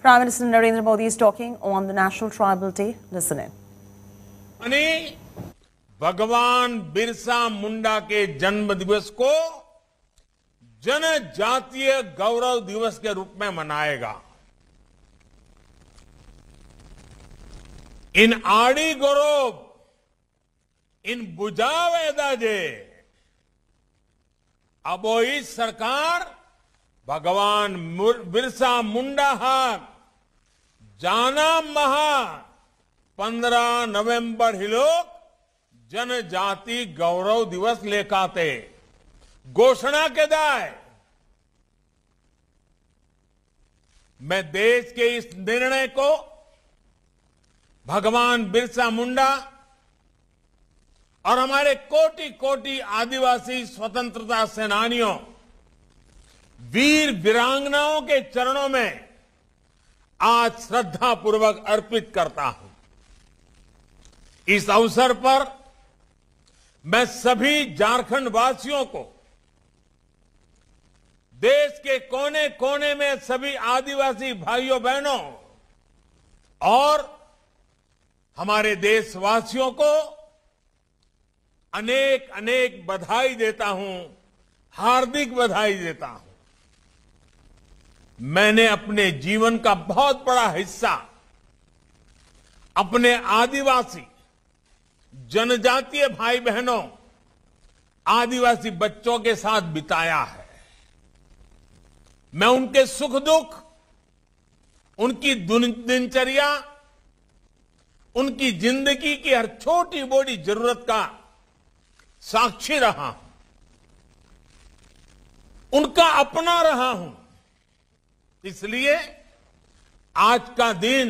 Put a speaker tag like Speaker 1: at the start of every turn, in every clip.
Speaker 1: Prime Minister Narendra Modi is talking on the National Tribal Day. Listen in.
Speaker 2: भगवान बिरसा मुंडा के जन्म दिवस को जनजातीय गौरव दिवस के रूप में मनाएगा। इन आड़ी गौरव इन बुझावे दाजे अबोई सरकार भगवान बिरसा मुंडा हाक जाना महा 15 नवंबर हिलोक जनजाति गौरव दिवस लेकाते घोषणा के दाए। मैं देश के इस निर्णय को भगवान बिरसा मुंडा और हमारे कोटि कोटि आदिवासी स्वतंत्रता सेनानियों वीर वीरांगनाओं के चरणों में आज श्रद्धापूर्वक अर्पित करता हूं। इस अवसर पर मैं सभी झारखंड वासियों को, देश के कोने कोने में सभी आदिवासी भाइयों बहनों और हमारे देशवासियों को अनेक अनेक बधाई देता हूं, हार्दिक बधाई देता हूं। मैंने अपने जीवन का बहुत बड़ा हिस्सा अपने आदिवासी जनजातीय भाई बहनों, आदिवासी बच्चों के साथ बिताया है। मैं उनके सुख दुख, उनकी दिनचर्या, उनकी जिंदगी की हर छोटी बड़ी जरूरत का साक्षी रहा हूं, उनका अपना रहा हूं। इसलिए आज का दिन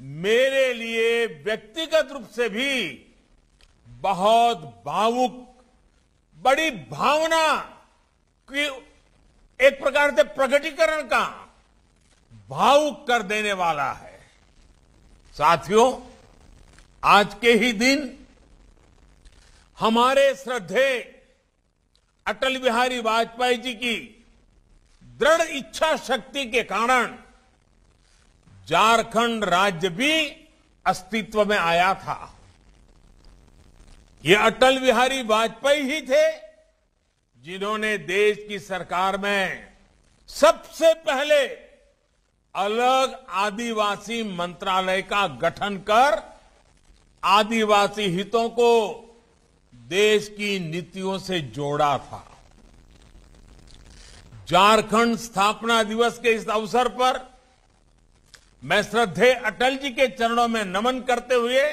Speaker 2: मेरे लिए व्यक्तिगत रूप से भी बहुत भावुक, बड़ी भावना की एक प्रकार से प्रकटीकरण का भावुक कर देने वाला है। साथियों, आज के ही दिन हमारे श्रद्धेय अटल बिहारी वाजपेयी जी की दृढ़ इच्छा शक्ति के कारण झारखंड राज्य भी अस्तित्व में आया था। ये अटल बिहारी वाजपेयी ही थे जिन्होंने देश की सरकार में सबसे पहले अलग आदिवासी मंत्रालय का गठन कर आदिवासी हितों को देश की नीतियों से जोड़ा था। झारखंड स्थापना दिवस के इस अवसर पर मैं श्रद्धेय अटल जी के चरणों में नमन करते हुए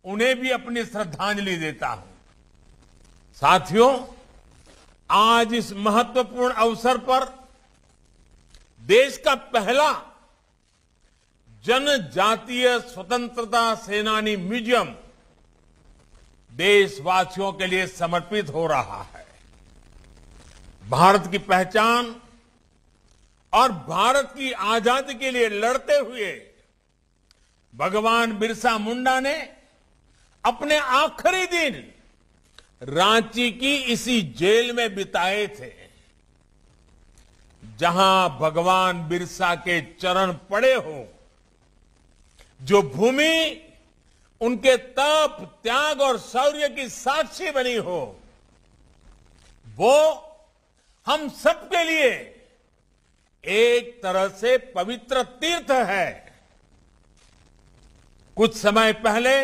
Speaker 2: उन्हें भी अपनी श्रद्धांजलि देता हूं। साथियों, आज इस महत्वपूर्ण अवसर पर देश का पहला जनजातीय स्वतंत्रता सेनानी म्यूजियम देशवासियों के लिए समर्पित हो रहा है। भारत की पहचान और भारत की आजादी के लिए लड़ते हुए भगवान बिरसा मुंडा ने अपने आखिरी दिन रांची की इसी जेल में बिताए थे, जहां भगवान बिरसा के चरण पड़े हो, जो भूमि उनके तप, त्याग और शौर्य की साक्षी बनी हो, वो हम सबके लिए एक तरह से पवित्र तीर्थ है। कुछ समय पहले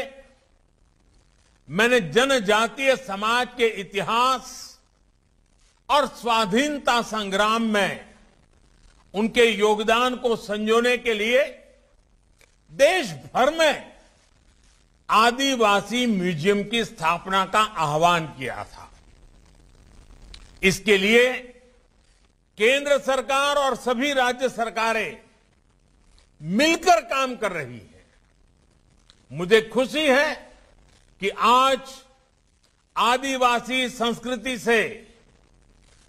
Speaker 2: मैंने जनजातीय समाज के इतिहास और स्वाधीनता संग्राम में उनके योगदान को संजोने के लिए देश भर में आदिवासी म्यूजियम की स्थापना का आह्वान किया था। इसके लिए केंद्र सरकार और सभी राज्य सरकारें मिलकर काम कर रही है। मुझे खुशी है कि आज आदिवासी संस्कृति से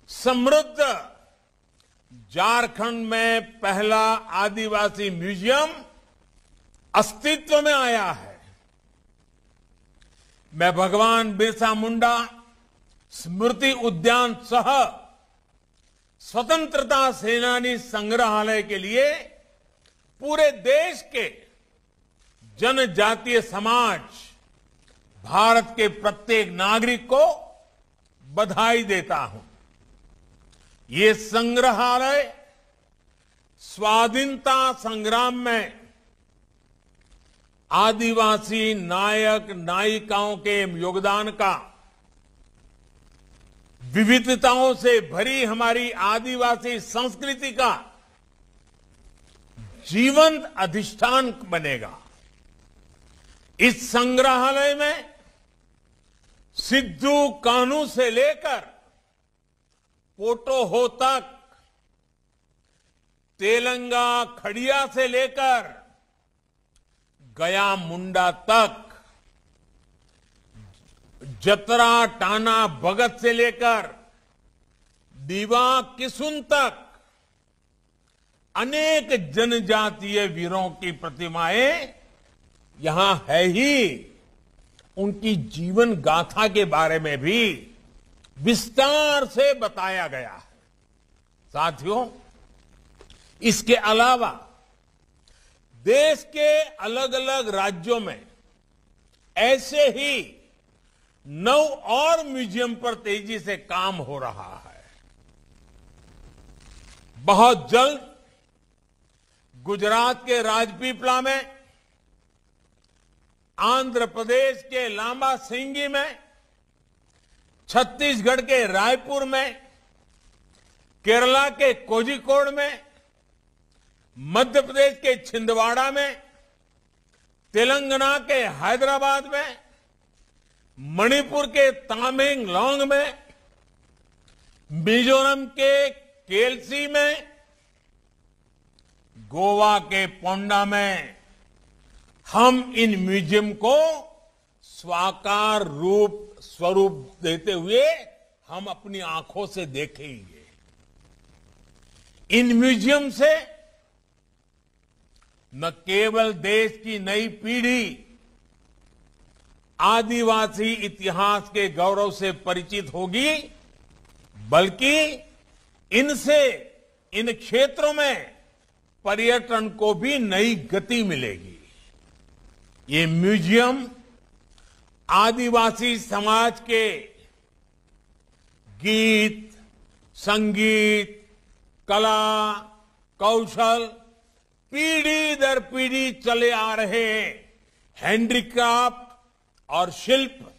Speaker 2: समृद्ध झारखंड में पहला आदिवासी म्यूजियम अस्तित्व में आया है। मैं भगवान बिरसा मुंडा स्मृति उद्यान सह स्वतंत्रता सेनानी संग्रहालय के लिए पूरे देश के जनजातीय समाज, भारत के प्रत्येक नागरिक को बधाई देता हूं। ये संग्रहालय स्वाधीनता संग्राम में आदिवासी नायक नायिकाओं के योगदान का, विविधताओं से भरी हमारी आदिवासी संस्कृति का जीवंत अधिष्ठान बनेगा। इस संग्रहालय में सिद्धू कान्हू से लेकर पोटोहो तक, तेलंगा खड़िया से लेकर गया मुंडा तक, जतरा टाना भगत से लेकर दीवा किसुन तक अनेक जनजातीय वीरों की प्रतिमाएं यहां है ही। उनकी जीवन गाथा के बारे में भी विस्तार से बताया गया है। साथियों, इसके अलावा देश के अलग अलग राज्यों में ऐसे ही 9 और म्यूजियम पर तेजी से काम हो रहा है। बहुत जल्द गुजरात के राजपीपला में, आंध्र प्रदेश के लांबा सिंगी में, छत्तीसगढ़ के रायपुर में, केरला के कोझिकोड में, मध्य प्रदेश के छिंदवाड़ा में, तेलंगाना के हैदराबाद में, मणिपुर के तामेंगलोंग में, मिजोरम के केलसी में, गोवा के पोंडा में हम इन म्यूजियम को साकार स्वरूप देते हुए हम अपनी आंखों से देखेंगे। इन म्यूजियम से न केवल देश की नई पीढ़ी आदिवासी इतिहास के गौरव से परिचित होगी, बल्कि इनसे इन क्षेत्रों में पर्यटन को भी नई गति मिलेगी। ये म्यूजियम आदिवासी समाज के गीत, संगीत, कला, कौशल, पीढ़ी दर पीढ़ी चले आ रहे हैंडीक्राफ्ट और शिल्प,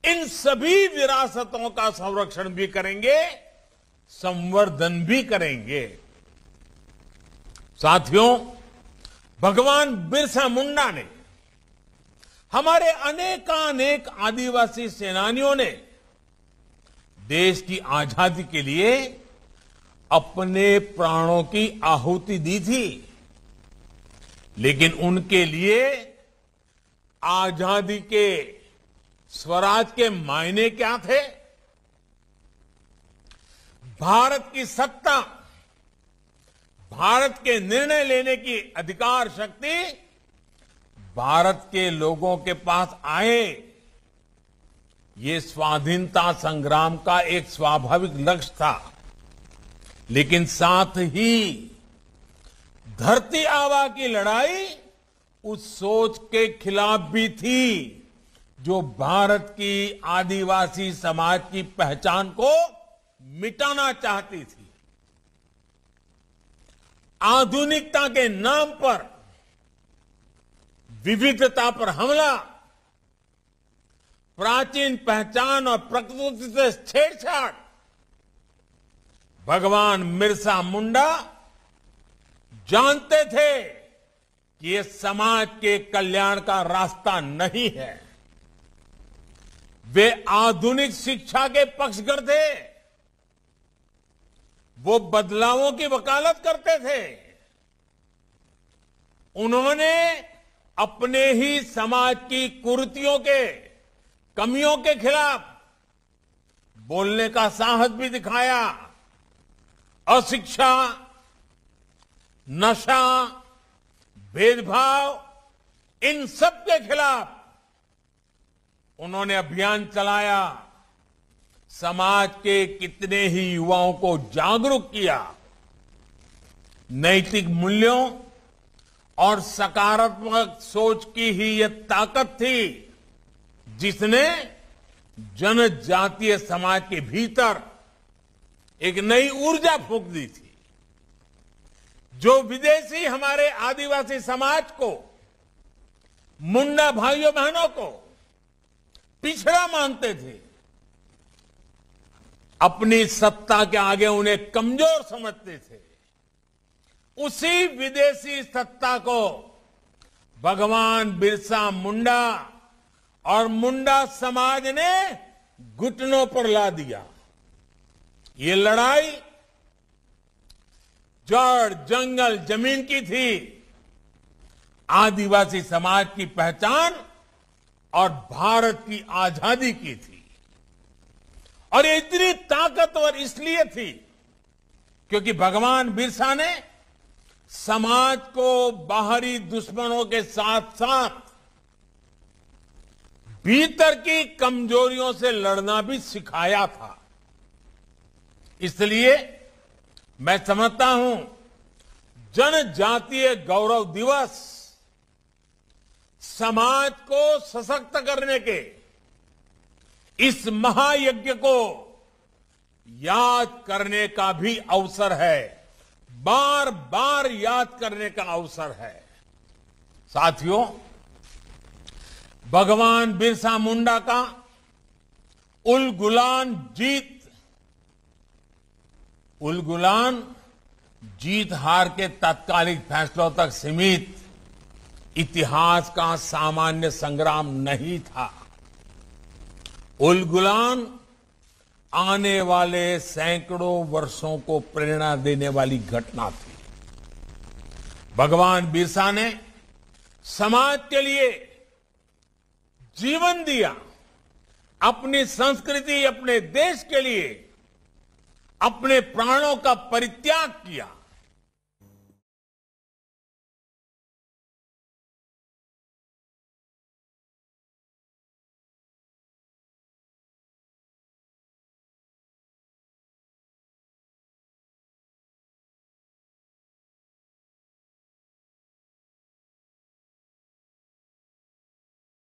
Speaker 2: इन सभी विरासतों का संरक्षण भी करेंगे, संवर्धन भी करेंगे। साथियों, भगवान बिरसा मुंडा ने, हमारे अनेकानेक आदिवासी सेनानियों ने देश की आजादी के लिए अपने प्राणों की आहुति दी थी, लेकिन उनके लिए आजादी के, स्वराज के मायने क्या थे? भारत की सत्ता, भारत के निर्णय लेने की अधिकार शक्ति भारत के लोगों के पास आए, ये स्वाधीनता संग्राम का एक स्वाभाविक लक्ष्य था। लेकिन साथ ही धरती आबा की लड़ाई उस सोच के खिलाफ भी थी जो भारत की आदिवासी समाज की पहचान को मिटाना चाहती थी। आधुनिकता के नाम पर विविधता पर हमला, प्राचीन पहचान और प्रकृति से छेड़छाड़, भगवान बिरसा मुंडा जानते थे कि ये समाज के कल्याण का रास्ता नहीं है। वे आधुनिक शिक्षा के पक्षधर थे, वो बदलावों की वकालत करते थे। उन्होंने अपने ही समाज की कुरीतियों के, कमियों के खिलाफ बोलने का साहस भी दिखाया। अशिक्षा, नशा, भेदभाव, इन सब के खिलाफ उन्होंने अभियान चलाया। समाज के कितने ही युवाओं को जागरूक किया। नैतिक मूल्यों और सकारात्मक सोच की ही ये ताकत थी जिसने जनजातीय समाज के भीतर एक नई ऊर्जा फूंक दी थी। जो विदेशी हमारे आदिवासी समाज को, मुंडा भाइयों बहनों को पिछड़ा मानते थे, अपनी सत्ता के आगे उन्हें कमजोर समझते थे, उसी विदेशी सत्ता को भगवान बिरसा मुंडा और मुंडा समाज ने घुटनों पर ला दिया। ये लड़ाई जड़, जंगल, जमीन की थी, आदिवासी समाज की पहचान और भारत की आजादी की थी। और ये इतनी ताकतवर इसलिए थी क्योंकि भगवान बिरसा ने समाज को बाहरी दुश्मनों के साथ साथ भीतर की कमजोरियों से लड़ना भी सिखाया था। इसलिए मैं समझता हूं जनजातीय गौरव दिवस समाज को सशक्त करने के इस महायज्ञ को याद करने का भी अवसर है, बार बार याद करने का अवसर है। साथियों, भगवान बिरसा मुंडा का उलगुलान जीत हार के तात्कालिक फैसलों तक सीमित इतिहास का सामान्य संग्राम नहीं था। उलगुलान आने वाले सैकड़ों वर्षों को प्रेरणा देने वाली घटना थी। भगवान बिरसा ने समाज के लिए जीवन दिया, अपनी संस्कृति, अपने देश के लिए अपने प्राणों का परित्याग किया।